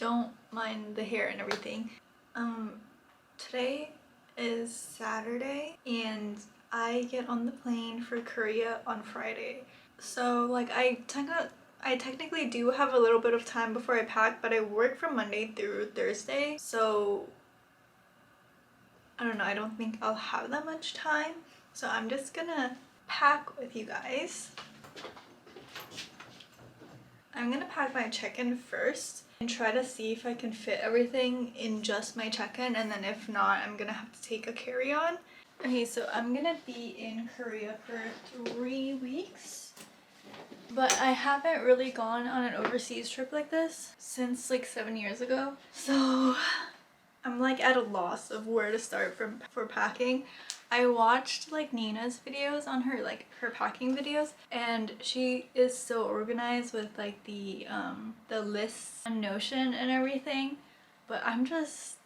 don't mind the hair and everything. Today is Saturday and I get on the plane for Korea on Friday. So like I technically do have a little bit of time before I pack, but I work from Monday through Thursday, so I don't know, I don't think I'll have that much time. So I'm just gonna pack with you guys. I'm gonna pack my check-in first and try to see if I can fit everything in just my check-in, and then if not, I'm gonna have to take a carry-on. Okay, so I'm gonna be in Korea for 3 weeks, but I haven't really gone on an overseas trip like this since like 7 years ago. So I'm like at a loss of where to start for packing. I watched like Nina's videos on her packing videos, and she is so organized with like the lists on Notion and everything, but I'm just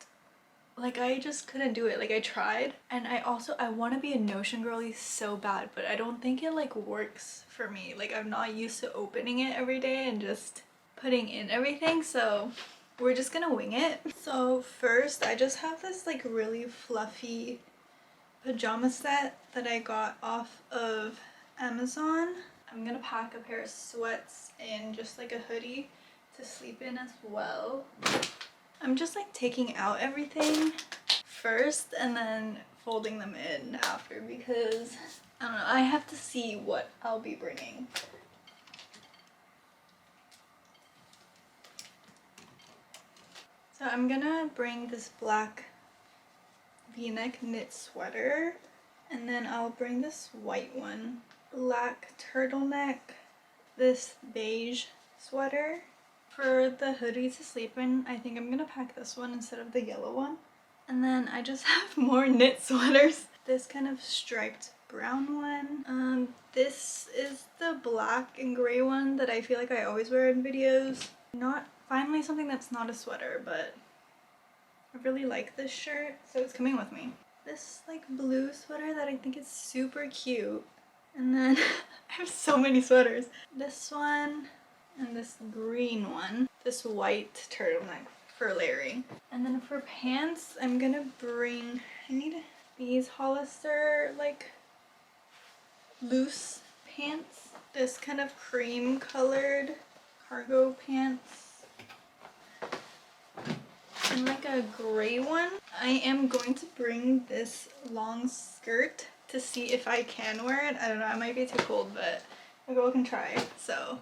like, I just couldn't do it. Like I tried, and I want to be a Notion girly so bad, but I don't think it like works for me. Like I'm not used to opening it every day and just putting in everything, so we're just gonna wing it. So first, I just have this like really fluffy pajama set that I got off of Amazon. I'm gonna pack a pair of sweats and just like a hoodie to sleep in as well. I'm just like taking out everything first and then folding them in after, because I don't know, I have to see what I'll be bringing. So I'm gonna bring this black v-neck knit sweater, and then I'll bring this white one, black turtleneck, this beige sweater. For the hoodie to sleep in, I think I'm gonna pack this one instead of the yellow one. And then I just have more knit sweaters. This kind of striped brown one. This is the black and gray one that I feel like I always wear in videos. Finally something that's not a sweater, but I really like this shirt, so it's coming with me. This like blue sweater that I think is super cute. And then I have so many sweaters. This one and this green one. This white turtleneck for layering. And then for pants, I'm gonna bring, I need these Hollister like loose pants. This kind of cream colored cargo pants. And like a gray one. I am going to bring this long skirt to see if I can wear it. I don't know, it might be too cold, but a girl can try. So